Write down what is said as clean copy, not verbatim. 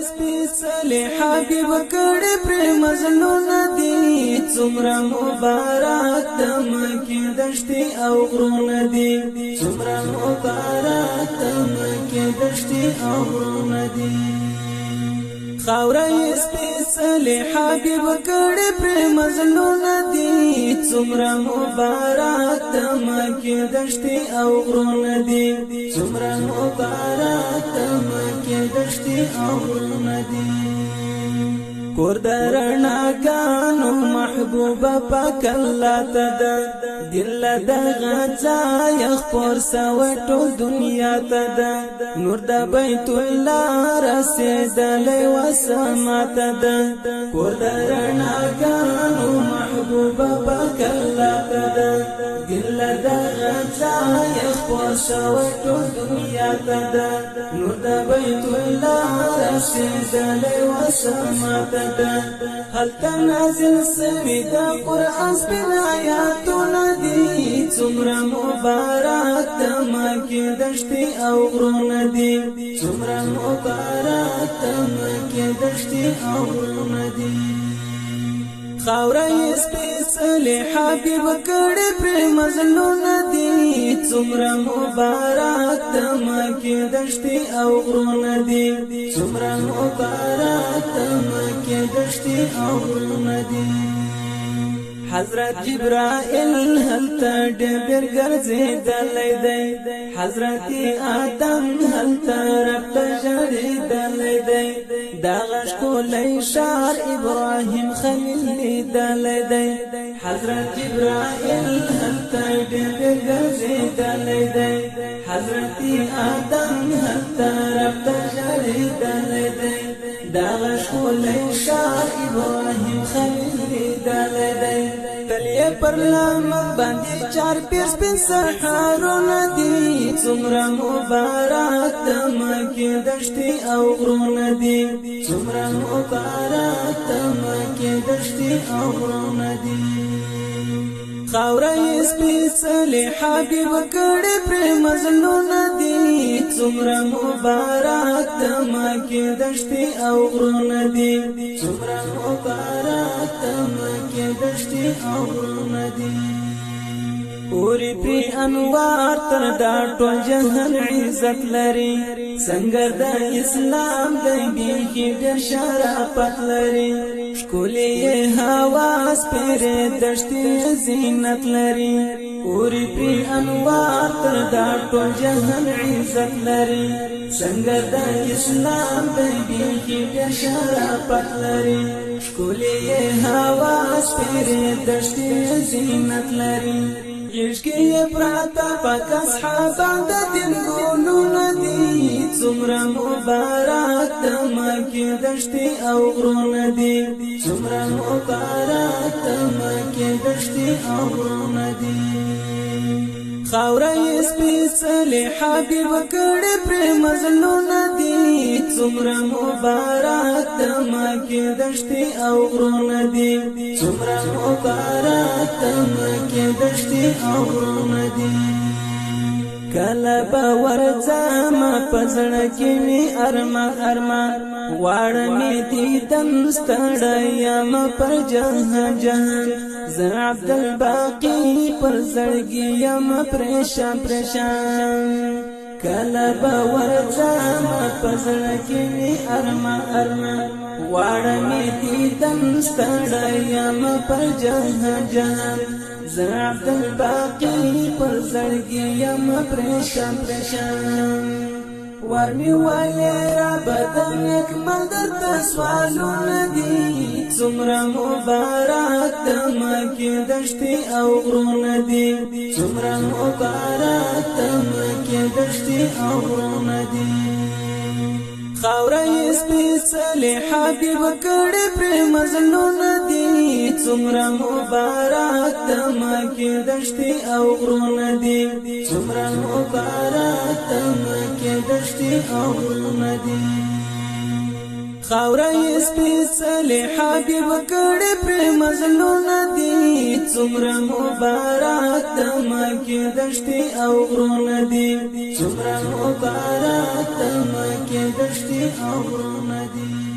سپیڅلی حبیب کړي پر مظلوم دي څومره مبارک د مکې دشتي او غرونه دي څومره مبارک د مکې دشتي او غرونه دي خاورې سپیڅلی حبیب کړي پر مظلوم دي څومره مبارک د مکې دشتي او غرونه دي څومره مبارک د مکې دشتي او غرونه دي کور درناګانو محبوبه پاک الله ته ده دل دغه ځای خپور سوی ټول دنیا ته ده نور د بیت الله رسېدلی وسما ته ده کور درناګانو محبوبه پاک الله ته ده دل دغه ځای خپور سوی ټول دنیا ته ده نور د بیت الله رسېدلی وسما ته هلته نازل سوی د قرآن سپین آیاتونه دي څومره مبارک د مکې دشتي او غرونه دي څومره مبارک د مکې دشتي او غرونه دي خاورې سپیڅلی حبیب کړي پر مظلوم دي څومره مبارک د مکې دشتي او غرونه دي څومره مبارک د مکې دشتي او غرونه دي حضرت جبرائیل هلته ډېر ګرځېدلی دی حضرت آدم هلته رب ته ژړېدلی دی دغه ښکلی ښار ابراهیم خلیل لیدلی دی حضرت جبرائیل هلته ډېر ګرځېدلی دی حضرت آدم هلته رب ته ژړېدلی دی دغه ښکلی ښار ابراهیم خلیل لیدلی دی تل یې پر لمن باندې چار پیر سپین سحرونه دي څومره مبارک د مکې دشتي او غرونه دي څومره مبارک د مکې دشتي او غرونه دي خاورې سپیڅلی حبیب کړي پر مظلوم دي څومره مبارک د مکې دشتي او غرونه دي څومره مبارک د مکې دشتي او غرونه دي پوری پی انوار تر دا ټول جهان عزت لري څنګه د اسلام دی بیخي ډېر شرافت لري ښکلې هوا سپېرې دشتې زینت لري پوری پی انوار تر دا ټول جهان عزت لري څنګه د اسلام دی بیخي ډېر شرافت لري ښکلې هوا سپېرې دشتې زینت لري عشقی پراتا پاک اصحابان د دین ګلونه دي څومره مبارک د مکې دشتي او غرونه دي څومره مبارک د مکې دشتي او غرونه دي خاورې سپیڅلی حبیب کړي پر مظلوم دي څومره مبارک د مکې دشتي او غرونه دي څومره مبارک د مکې دشتي او غرونه دي کله به ورځم په زړه کې مې ارمان غواړم دیدن ستړی یم پر جهان زه عبدالباقي پر زړګي یم پریشان کله به ورځم په زړه کې مې ارمان غواړم دیدن ستړی یم پر جهان زه عبدالباقي پر زړګي یم پریشان ورمی وایې ربه د نکمل درته سوالونه دي څومره مبارک د مکې دشتي او غرونه دي څومره مبارک د مکې دشتي او غرونه دي خاورې سپیڅلی حبیب کړي پر مظلوم دي څومره مبارک د مکې دشتي او غرونه دي څومره مبارک د مکې دشتي او غرونه دي خاوره یې سپېڅلې حبیب کړي پر مظلومه دي څومره مبارک د مکې دښتې او غرونه دي څومره مبارک د مکې دښتې او غرونه دي